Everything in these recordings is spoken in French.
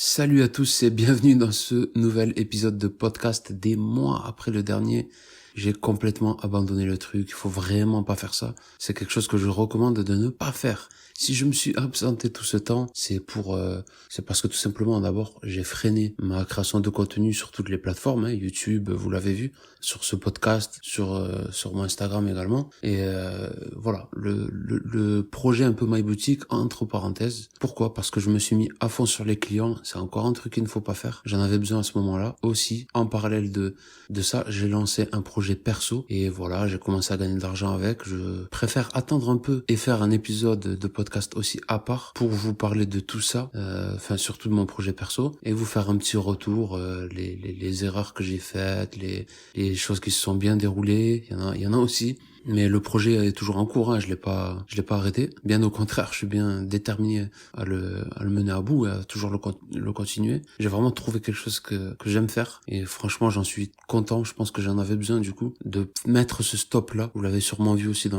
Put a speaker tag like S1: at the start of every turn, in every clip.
S1: Salut à tous et bienvenue dans ce nouvel épisode de podcast. Des mois après le dernier, j'ai complètement abandonné le truc. Il faut vraiment pas faire ça. C'est quelque chose que je recommande de ne pas faire. Si je me suis absenté tout ce temps, c'est parce que tout simplement, d'abord, j'ai freiné ma création de contenu sur toutes les plateformes, YouTube, vous l'avez vu, sur ce podcast, sur mon Instagram également. Et voilà, le projet un peu My Boutique entre parenthèses. Pourquoi? Parce que je me suis mis à fond sur les clients. C'est encore un truc qu'il ne faut pas faire. J'en avais besoin à ce moment-là. Aussi, en parallèle de ça, j'ai lancé un projet perso et voilà, j'ai commencé à gagner de l'argent avec. Je préfère attendre un peu et faire un épisode de podcast aussi à part pour vous parler de tout ça, surtout de mon projet perso et vous faire un petit retour, les erreurs que j'ai faites, les choses qui se sont bien déroulées. Il y en a aussi. Mais le projet est toujours en cours, je l'ai pas arrêté. Bien au contraire, je suis bien déterminé à le mener à bout, à toujours le continuer. J'ai vraiment trouvé quelque chose que j'aime faire et franchement, j'en suis content. Je pense que j'en avais besoin du coup de mettre ce stop là. Vous l'avez sûrement vu aussi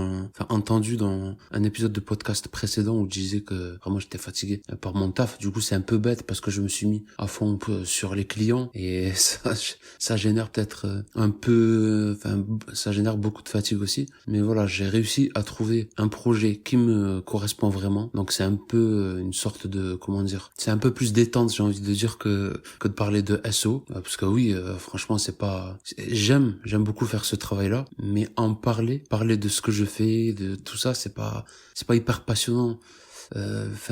S1: entendu dans un épisode de podcast précédent où je disais que vraiment j'étais fatigué par mon taf. Du coup, c'est un peu bête parce que je me suis mis à fond sur les clients et ça génère peut-être ça génère beaucoup de fatigue aussi. Mais voilà, j'ai réussi à trouver un projet qui me correspond vraiment. Donc c'est un peu une sorte de, c'est un peu plus détente, j'ai envie de dire, que de parler de SO. Parce que oui, franchement, j'aime beaucoup faire ce travail-là. Mais parler de ce que je fais, de tout ça, c'est pas hyper passionnant.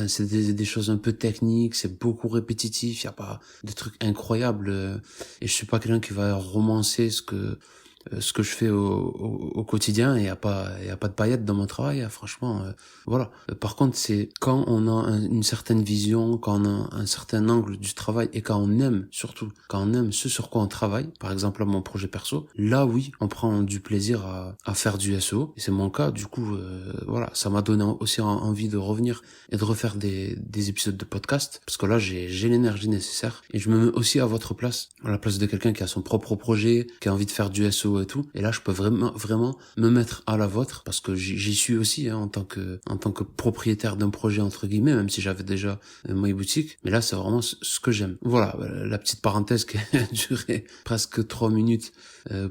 S1: C'est des choses un peu techniques, c'est beaucoup répétitif, y a pas de trucs incroyables. Et je suis pas quelqu'un qui va romancer ce que je fais au quotidien et y a pas de paillettes dans mon travail, franchement, voilà. Par contre, c'est quand on a une certaine vision, quand on a un certain angle du travail et quand on aime ce sur quoi on travaille, par exemple à mon projet perso, là oui, on prend du plaisir à faire du SEO et c'est mon cas. Du coup, voilà, ça m'a donné aussi envie de revenir et de refaire des épisodes de podcast parce que là j'ai l'énergie nécessaire et je me mets aussi à votre place, à la place de quelqu'un qui a son propre projet, qui a envie de faire du SEO et tout, et là je peux vraiment me mettre à la vôtre parce que j'y suis aussi, en tant que propriétaire d'un projet entre guillemets, même si j'avais déjà My Boutique, mais là c'est vraiment ce que j'aime. Voilà, la petite parenthèse qui a duré presque 3 minutes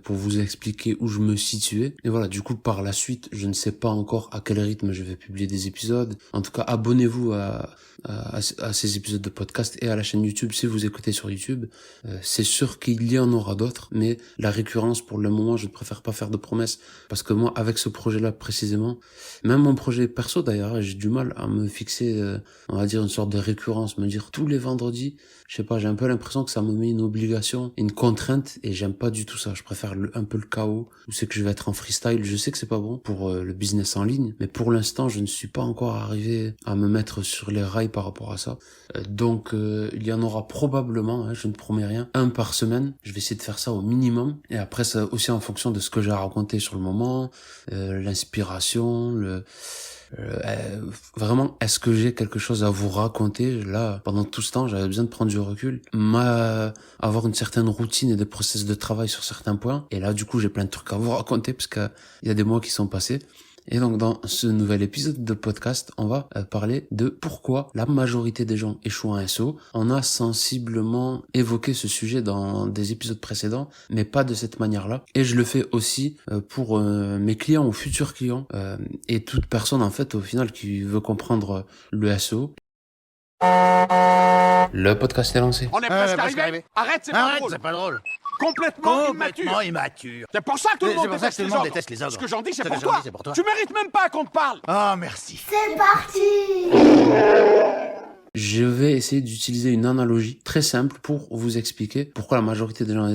S1: pour vous expliquer où je me situais. Et voilà, du coup par la suite, je ne sais pas encore à quel rythme je vais publier des épisodes. En tout cas, abonnez-vous à ces épisodes de podcast et à la chaîne YouTube si vous écoutez sur YouTube. C'est sûr qu'il y en aura d'autres, mais la récurrence pour le moment, je ne préfère pas faire de promesses parce que moi, avec ce projet-là précisément, même mon projet perso d'ailleurs, j'ai du mal à me fixer, on va dire une sorte de récurrence, me dire tous les vendredis. Je sais pas, j'ai un peu l'impression que ça me met une obligation, une contrainte, et j'aime pas du tout ça. Je préfère un peu le chaos, où c'est que je vais être en freestyle. Je sais que c'est pas bon pour le business en ligne, mais pour l'instant, je ne suis pas encore arrivé à me mettre sur les rails par rapport à ça. Donc, il y en aura probablement, je ne promets rien, un par semaine. Je vais essayer de faire ça au minimum. Et après, ça aussi en fonction de ce que j'ai à raconter sur le moment, l'inspiration, vraiment, est-ce que j'ai quelque chose à vous raconter? Là, pendant tout ce temps, j'avais besoin de prendre du recul, avoir une certaine routine et des process de travail sur certains points. Et là, du coup, j'ai plein de trucs à vous raconter parce que il y a des mois qui sont passés. Et donc, dans ce nouvel épisode de podcast, on va parler de pourquoi la majorité des gens échouent en SEO. On a sensiblement évoqué ce sujet dans des épisodes précédents, mais pas de cette manière-là. Et je le fais aussi pour mes clients ou futurs clients et toute personne, en fait, au final, qui veut comprendre le SEO. Le podcast est lancé.
S2: On est presque arrivé. Arrête,
S3: c'est pas drôle.
S2: Complètement
S3: immature.
S2: C'est pour ça que tout le monde déteste les ogres. Ce que j'en dis, c'est pour toi. Tu mérites même pas qu'on te parle.
S3: Oh, merci.
S4: C'est parti.
S1: Je vais essayer d'utiliser une analogie très simple pour vous expliquer pourquoi la majorité des gens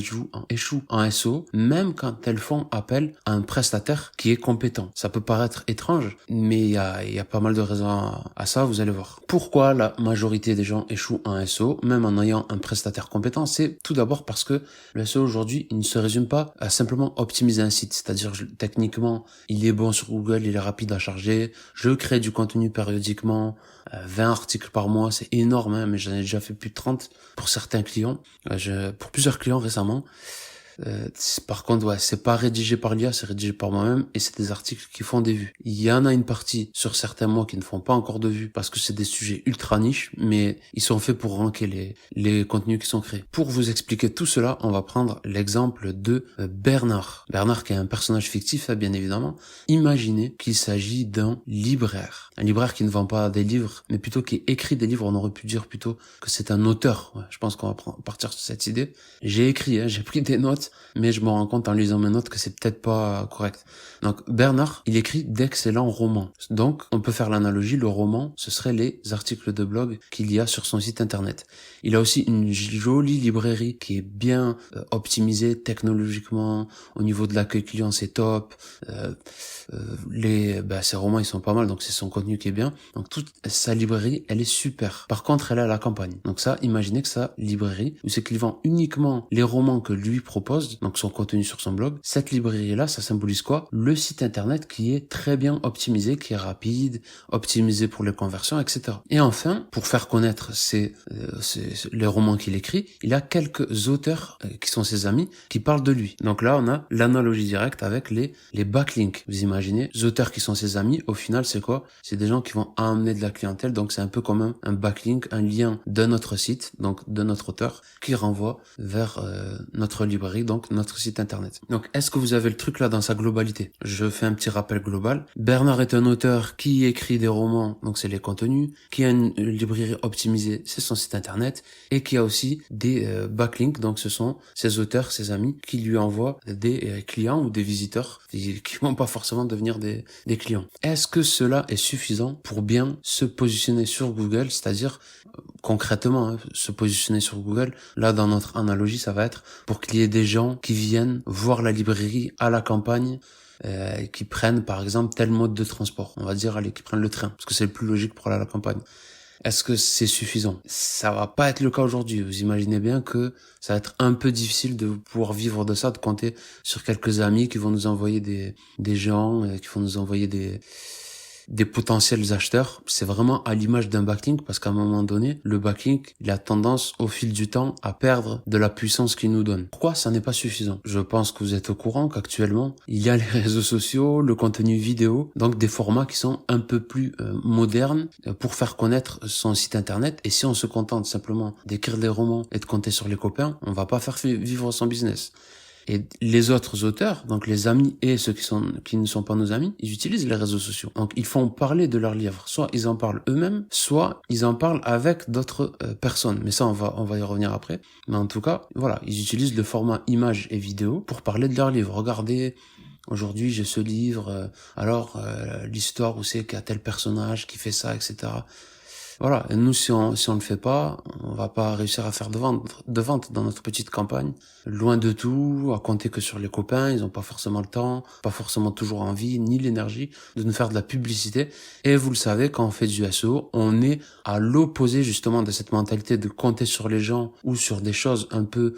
S1: échouent en SEO, même quand elles font appel à un prestataire qui est compétent. Ça peut paraître étrange, mais il y a pas mal de raisons à ça, vous allez voir. Pourquoi la majorité des gens échouent en SEO, même en ayant un prestataire compétent? C'est tout d'abord parce que le SEO aujourd'hui, il ne se résume pas à simplement optimiser un site. C'est-à-dire, techniquement, il est bon sur Google, il est rapide à charger, je crée du contenu périodiquement, 20 articles par mois, c'est énorme, mais j'en ai déjà fait plus de 30 pour certains clients, pour plusieurs clients récemment. Par contre, ouais, c'est pas rédigé par l'IA, c'est rédigé par moi-même et c'est des articles qui font des vues. Il y en a une partie sur certains mois qui ne font pas encore de vues parce que c'est des sujets ultra niches, mais ils sont faits pour ranker les contenus qui sont créés. Pour vous expliquer tout cela, on va prendre l'exemple de Bernard. Bernard qui est un personnage fictif, bien évidemment. Imaginez qu'il s'agit d'un libraire. Un libraire qui ne vend pas des livres, mais plutôt qui écrit des livres. On aurait pu dire plutôt que c'est un auteur. Ouais, je pense qu'on va partir sur cette idée. J'ai écrit, j'ai pris des notes, mais je me rends compte en lisant mes notes que c'est peut-être pas correct. Donc Bernard, il écrit d'excellents romans. Donc on peut faire l'analogie, le roman, ce serait les articles de blog qu'il y a sur son site internet. Il a aussi une jolie librairie qui est bien optimisée technologiquement. Au niveau de l'accueil client, c'est top. Ses romans, ils sont pas mal, donc c'est son contenu qui est bien. Donc toute sa librairie, elle est super. Par contre, elle est à la campagne. Donc ça, imaginez que sa librairie, où c'est qu'il vend uniquement les romans que lui propose, donc son contenu sur son blog, cette librairie-là, ça symbolise quoi? Le site internet qui est très bien optimisé, qui est rapide, optimisé pour les conversions, etc. Et enfin, pour faire connaître les romans qu'il écrit, il a quelques auteurs qui sont ses amis, qui parlent de lui. Donc là, on a l'analogie directe avec les backlinks. Vous imaginez, les auteurs qui sont ses amis, au final, c'est quoi? C'est des gens qui vont amener de la clientèle, donc c'est un peu comme un backlink, un lien de notre site, donc de notre auteur, qui renvoie vers notre librairie, donc notre site internet. Donc, est-ce que vous avez le truc là dans sa globalité? Je fais un petit rappel global. Bernard est un auteur qui écrit des romans, donc c'est les contenus, qui a une librairie optimisée, c'est son site internet, et qui a aussi des backlinks, donc ce sont ses auteurs, ses amis, qui lui envoient des clients ou des visiteurs qui vont pas forcément devenir des clients. Est-ce que cela est suffisant pour bien se positionner sur Google, c'est-à-dire concrètement, se positionner sur Google, là dans notre analogie, ça va être pour qu'il y ait des gens qui viennent voir la librairie à la campagne, qui prennent par exemple tel mode de transport. On va dire, allez, qui prennent le train, parce que c'est le plus logique pour aller à la campagne. Est-ce que c'est suffisant? Ça va pas être le cas aujourd'hui. Vous imaginez bien que ça va être un peu difficile de pouvoir vivre de ça, de compter sur quelques amis qui vont nous envoyer des gens, qui vont nous envoyer des potentiels acheteurs. C'est vraiment à l'image d'un backlink parce qu'à un moment donné, le backlink, il a tendance au fil du temps à perdre de la puissance qu'il nous donne. Pourquoi ça n'est pas suffisant? Je pense que vous êtes au courant qu'actuellement, il y a les réseaux sociaux, le contenu vidéo, donc des formats qui sont un peu plus modernes pour faire connaître son site internet. Et si on se contente simplement d'écrire des romans et de compter sur les copains, on va pas faire vivre son business. Et les autres auteurs, donc les amis et ceux qui ne sont pas nos amis, ils utilisent les réseaux sociaux. Donc ils font parler de leurs livres. Soit ils en parlent eux-mêmes, soit ils en parlent avec d'autres personnes. Mais ça, on va y revenir après. Mais en tout cas, voilà, ils utilisent le format image et vidéo pour parler de leurs livres. Regardez, aujourd'hui j'ai ce livre, l'histoire où c'est qu'il y a tel personnage qui fait ça, etc. Voilà, et nous si on le fait pas, on va pas réussir à faire de vente dans notre petite campagne. Loin de tout, à compter que sur les copains, ils ont pas forcément le temps, pas forcément toujours envie, ni l'énergie de nous faire de la publicité. Et vous le savez, quand on fait du SEO, on est à l'opposé justement de cette mentalité de compter sur les gens ou sur des choses un peu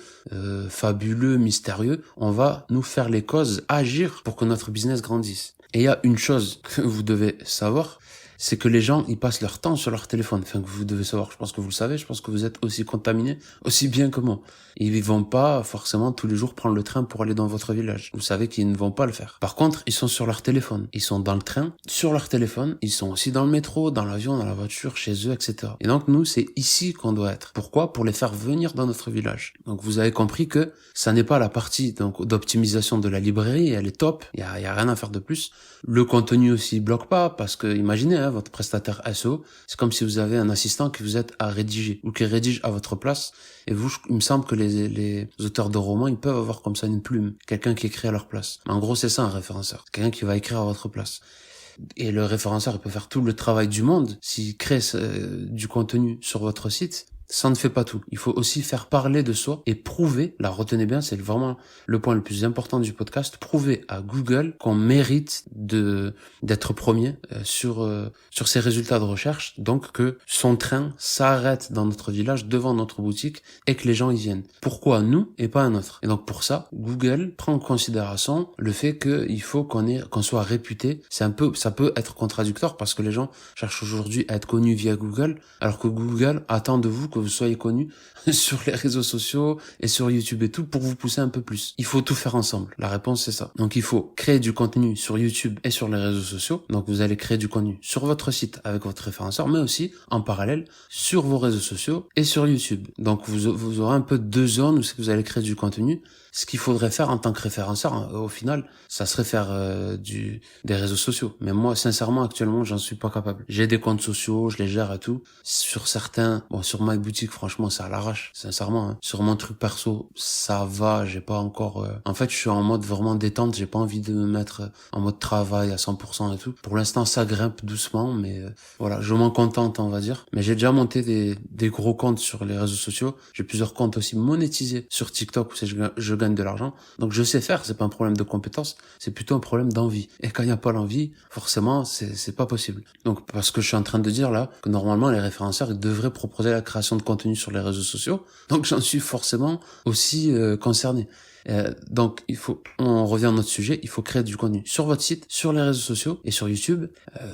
S1: fabuleux, mystérieux. On va nous faire les causes, agir pour que notre business grandisse. Et il y a une chose que vous devez savoir, c'est que les gens, ils passent leur temps sur leur téléphone. Enfin, que vous devez savoir, je pense que vous le savez, je pense que vous êtes aussi contaminé, aussi bien que moi. Ils vont pas forcément tous les jours prendre le train pour aller dans votre village. Vous savez qu'ils ne vont pas le faire. Par contre, ils sont sur leur téléphone. Ils sont dans le train, sur leur téléphone. Ils sont aussi dans le métro, dans l'avion, dans la voiture, chez eux, etc. Et donc, nous, c'est ici qu'on doit être. Pourquoi? Pour les faire venir dans notre village. Donc, vous avez compris que ça n'est pas la partie d'optimisation de la librairie. Elle est top. Il y a rien à faire de plus. Le contenu aussi bloque pas parce que, imaginez, votre prestataire SEO, c'est comme si vous avez un assistant qui vous aide à rédiger ou qui rédige à votre place. Et vous, il me semble que les auteurs de romans, ils peuvent avoir comme ça une plume, quelqu'un qui écrit à leur place. Mais en gros, c'est ça un référenceur, quelqu'un qui va écrire à votre place. Et le référenceur, il peut faire tout le travail du monde s'il crée du contenu sur votre site. Ça ne fait pas tout. Il faut aussi faire parler de soi et prouver, là retenez bien, c'est vraiment le point le plus important du podcast, prouver à Google qu'on mérite d'être premier sur ses résultats de recherche, donc que son train s'arrête dans notre village devant notre boutique et que les gens y viennent. Pourquoi nous et pas un autre? Et donc pour ça, Google prend en considération le fait qu'il faut qu'on soit réputé. Ça peut être contradictoire parce que les gens cherchent aujourd'hui à être connus via Google, alors que Google attend de vous que vous soyez connu sur les réseaux sociaux et sur YouTube et tout pour vous pousser un peu plus. Il faut tout faire ensemble. La réponse, c'est ça. Donc, il faut créer du contenu sur YouTube et sur les réseaux sociaux. Donc, vous allez créer du contenu sur votre site avec votre référenceur, mais aussi, en parallèle, sur vos réseaux sociaux et sur YouTube. Donc, vous aurez un peu deux zones où vous allez créer du contenu. Ce qu'il faudrait faire en tant que référenceur, au final, ça serait faire des réseaux sociaux. Mais moi, sincèrement, actuellement, j'en suis pas capable. J'ai des comptes sociaux, je les gère et tout. Sur certains, sur My Boutique, franchement, c'est à l'arrache, sincèrement. Hein. Sur mon truc perso, ça va, j'ai pas encore... En fait, je suis en mode vraiment détente, j'ai pas envie de me mettre en mode travail à 100% et tout. Pour l'instant, ça grimpe doucement, mais voilà, je m'en contente, on va dire. Mais j'ai déjà monté des gros comptes sur les réseaux sociaux. J'ai plusieurs comptes aussi monétisés sur TikTok où je gagne de l'argent. Donc je sais faire, c'est pas un problème de compétence, c'est plutôt un problème d'envie. Et quand il n'y a pas l'envie, forcément, c'est pas possible. Donc parce que je suis en train de dire là que normalement les référenceurs ils devraient proposer la création de contenu sur les réseaux sociaux. Donc j'en suis forcément aussi concerné. Donc on revient à notre sujet, il faut créer du contenu sur votre site, sur les réseaux sociaux et sur YouTube.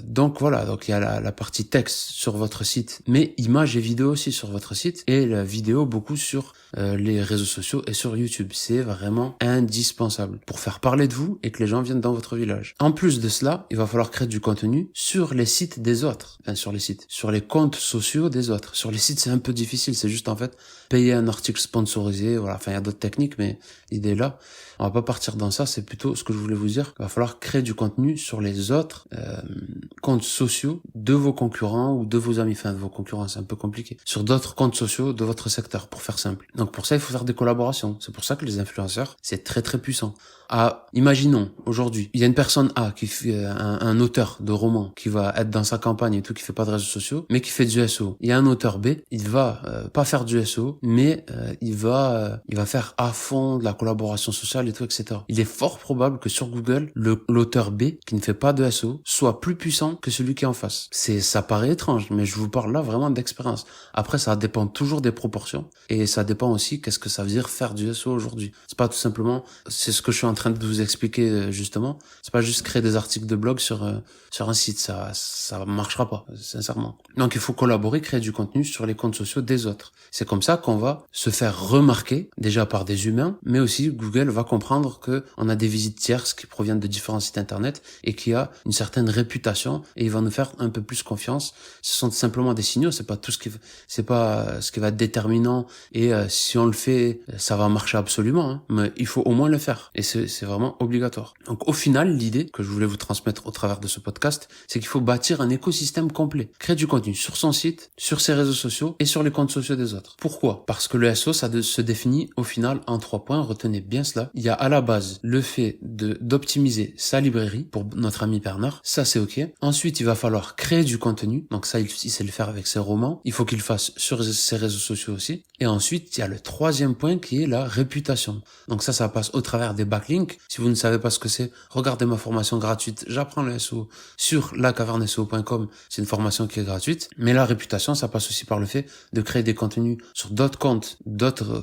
S1: Donc voilà, donc il y a la partie texte sur votre site, mais images et vidéos aussi sur votre site et la vidéo beaucoup sur les réseaux sociaux et sur YouTube. C'est vraiment indispensable pour faire parler de vous et que les gens viennent dans votre village. En plus de cela, il va falloir créer du contenu sur les sites des autres, sur les comptes sociaux des autres. Sur les sites, c'est un peu difficile, c'est juste en fait payer un article sponsorisé, voilà, il y a d'autres techniques, mais l'idée est là. On va pas partir dans ça, c'est plutôt ce que je voulais vous dire. Il va falloir créer du contenu sur les autres comptes sociaux de vos concurrents ou de vos amis. Enfin, de vos concurrents, c'est un peu compliqué. Sur d'autres comptes sociaux de votre secteur, pour faire simple. Donc pour ça, il faut faire des collaborations. C'est pour ça que les influenceurs, c'est très très puissant. Imaginons, aujourd'hui, il y a une personne A qui fait un auteur de roman qui va être dans sa campagne et tout, qui fait pas de réseaux sociaux, mais qui fait du SEO. Il y a un auteur B, il va pas faire du SEO, mais il va faire à fond de la collaboration sociale et tout, etc. Il est fort probable que sur Google, l'auteur B, qui ne fait pas de SEO, soit plus puissant que celui qui est en face. Ça paraît étrange, mais je vous parle là vraiment d'expérience. Après, ça dépend toujours des proportions, et ça dépend aussi qu'est-ce que ça veut dire faire du SEO aujourd'hui. C'est pas tout simplement, c'est ce que je suis en train de vous expliquer justement, c'est pas juste créer des articles de blog sur un site, ça marchera pas, sincèrement. Donc il faut collaborer, créer du contenu sur les comptes sociaux des autres. C'est comme ça qu'on va se faire remarquer, déjà par des humains, mais aussi Google va comprendre que on a des visites tierces qui proviennent de différents sites internet et qui a une certaine réputation, et il va nous faire un peu plus confiance. Ce sont simplement des signaux, c'est pas ce qui va être déterminant, et si on le fait, ça va marcher absolument, hein, mais il faut au moins le faire, et c'est vraiment obligatoire. Donc au final, l'idée que je voulais vous transmettre au travers de ce podcast, c'est qu'il faut bâtir un écosystème complet. Créer du contenu sur son site, sur ses réseaux sociaux et sur les comptes sociaux des autres. Pourquoi ? Parce que le SEO, ça se définit au final en 3 points. Retenez bien cela. Il y a à la base le fait d'optimiser sa librairie pour notre ami Bernard. Ça, c'est OK. Ensuite, il va falloir créer du contenu. Donc ça, il sait le faire avec ses romans. Il faut qu'il le fasse sur ses réseaux sociaux aussi. Et ensuite, il y a le 3e point qui est la réputation. Donc ça passe au travers des backlinks. Si vous ne savez pas ce que c'est, regardez ma formation gratuite. J'apprends le SEO sur lacaverneseo.com. C'est une formation qui est gratuite. Mais la réputation, ça passe aussi par le fait de créer des contenus sur d'autres comptes, d'autres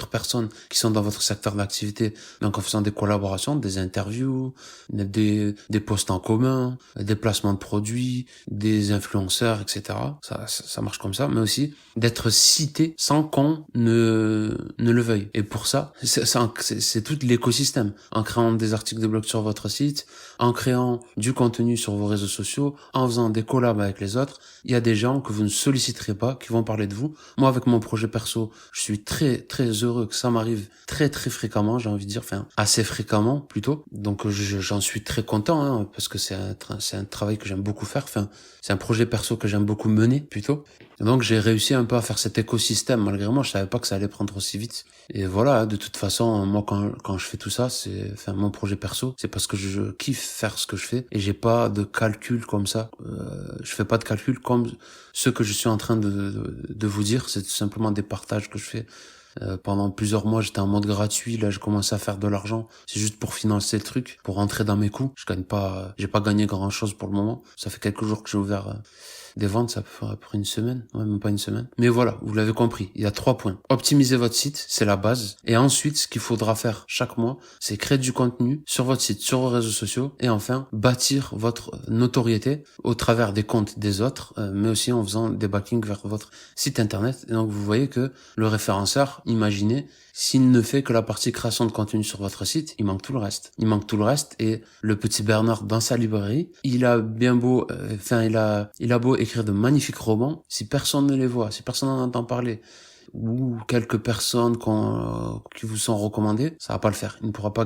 S1: personnes qui sont dans votre secteur d'activité. Donc en faisant des collaborations, des interviews, des posts en commun, des placements de produits, des influenceurs, etc. Ça marche comme ça. Mais aussi d'être cité sans qu'on ne le veuille. Et pour ça, c'est tout l'écosystème. En créant des articles de blog sur votre site, en créant du contenu sur vos réseaux sociaux, en faisant des collabs avec les autres, il y a des gens que vous ne solliciterez pas, qui vont parler de vous. Moi, avec mon projet perso, je suis très, très heureux que ça m'arrive très, très fréquemment, j'ai envie de dire, enfin, assez fréquemment, plutôt. Donc, j'en suis très content, hein, parce que c'est un travail que j'aime beaucoup faire, enfin, c'est un projet perso que j'aime beaucoup mener, plutôt. Et donc, j'ai réussi un peu à faire cet écosystème. Malgré moi, je savais pas que ça allait prendre aussi vite. Et voilà, de toute façon, moi, quand je fais tout ça, mon projet perso, c'est parce que je kiffe faire ce que je fais, et j'ai pas de calcul comme ça. Je fais pas de calcul comme ce que je suis en train de vous dire. C'est tout simplement des partages que je fais. Pendant plusieurs mois, j'étais en mode gratuit. Là, je commence à faire de l'argent. C'est juste pour financer le truc, pour rentrer dans mes coûts. J'ai pas gagné grand chose pour le moment. Ça fait quelques jours que j'ai ouvert des ventes, ça peut faire après une semaine. Ouais, même pas une semaine. Mais voilà, vous l'avez compris. Il y a 3 points. Optimiser votre site, c'est la base. Et ensuite, ce qu'il faudra faire chaque mois, c'est créer du contenu sur votre site, sur vos réseaux sociaux. Et enfin, bâtir votre notoriété au travers des comptes des autres, mais aussi en faisant des backlinks vers votre site internet. Et donc, vous voyez que le référenceur, imaginez, s'il ne fait que la partie création de contenu sur votre site, il manque tout le reste. Il manque tout le reste et le petit Bernard dans sa librairie, il a bien beau, il a beau écrire de magnifiques romans, si personne ne les voit, si personne n'en entend parler, ou quelques personnes qui vous sont recommandées, ça va pas le faire. Il ne pourra pas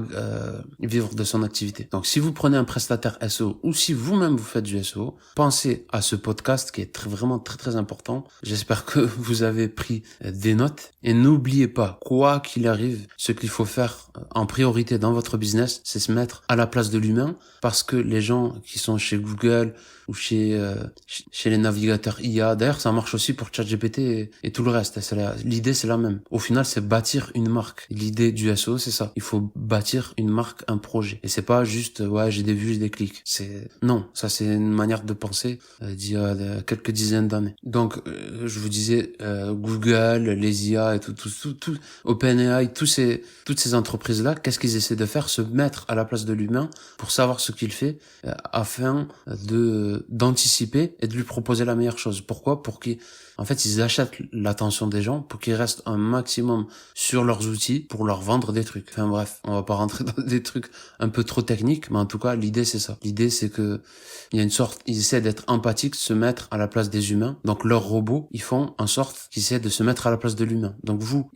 S1: vivre de son activité. Donc si vous prenez un prestataire SEO ou si vous-même vous faites du SEO, pensez à ce podcast qui est vraiment très très important. J'espère que vous avez pris des notes et n'oubliez pas, quoi qu'il arrive, ce qu'il faut faire en priorité dans votre business, c'est se mettre à la place de l'humain, parce que les gens qui sont chez Google ou chez les navigateurs IA, d'ailleurs ça marche aussi pour ChatGPT et tout le reste, l'idée c'est la même. Au final, c'est bâtir une marque. L'idée du SEO, c'est ça. Il faut bâtir une marque, un projet. Et c'est pas juste, ouais, j'ai des vues, j'ai des clics. Non, ça c'est une manière de penser d'il y a quelques dizaines d'années. Donc, je vous disais, Google, les IA et tout, OpenAI, toutes ces entreprises-là, qu'est-ce qu'ils essaient de faire? Se mettre à la place de l'humain pour savoir ce qu'il fait, afin d'anticiper et de lui proposer la meilleure chose. Pourquoi? En fait, ils achètent l'attention des gens pour qu'ils restent un maximum sur leurs outils pour leur vendre des trucs. Enfin bref, on va pas rentrer dans des trucs un peu trop techniques, mais en tout cas, l'idée c'est ça. L'idée c'est que il y a une sorte, ils essaient d'être empathiques, se mettre à la place des humains. Donc leurs robots, ils font en sorte qu'ils essaient de se mettre à la place de l'humain. Donc vous,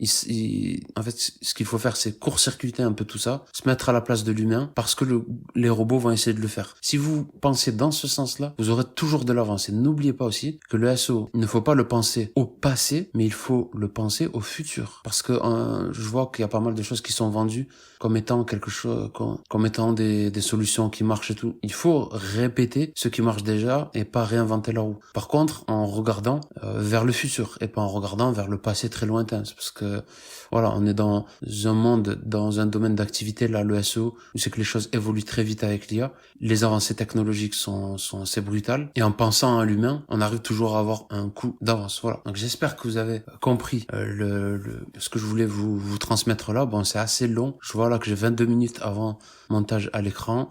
S1: en fait, ce qu'il faut faire, c'est court-circuiter un peu tout ça, se mettre à la place de l'humain, parce que les robots vont essayer de le faire. Si vous pensez dans ce sens-là, vous aurez toujours de l'avance. Et n'oubliez pas aussi que le SEO, il ne faut pas le penser au passé, mais il faut le penser au futur. Parce que je vois qu'il y a pas mal de choses qui sont vendues comme étant quelque chose, comme étant des solutions qui marchent et tout. Il faut répéter ce qui marche déjà et pas réinventer la roue. Par contre, en regardant vers le futur et pas en regardant vers le passé très lointain. Parce que voilà, on est dans un monde, dans un domaine d'activité, là, le SEO, où c'est que les choses évoluent très vite avec l'IA. Les avancées technologiques sont assez brutales. Et en pensant à l'humain, on arrive toujours à avoir un coup d'avance. Voilà. Donc j'espère que vous avez compris ce que je voulais vous transmettre là. Bon, c'est assez long. Je vois là que j'ai 22 minutes avant montage à l'écran.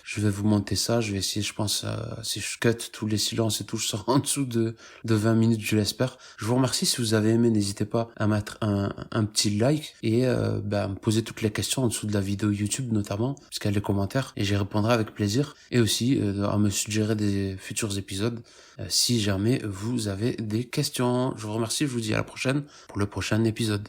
S1: Je vais vous monter ça. Je vais essayer, je pense, si je cut tous les silences et tout, je sors en dessous de 20 minutes, je l'espère. Je vous remercie. Si vous avez aimé, n'hésitez pas à mettre un petit like et me poser toutes les questions en dessous de la vidéo YouTube notamment, puisqu'il y a les commentaires, et j'y répondrai avec plaisir. Et aussi à me suggérer des futurs épisodes si jamais vous avez des questions. Je vous remercie. Je vous dis à la prochaine pour le prochain épisode.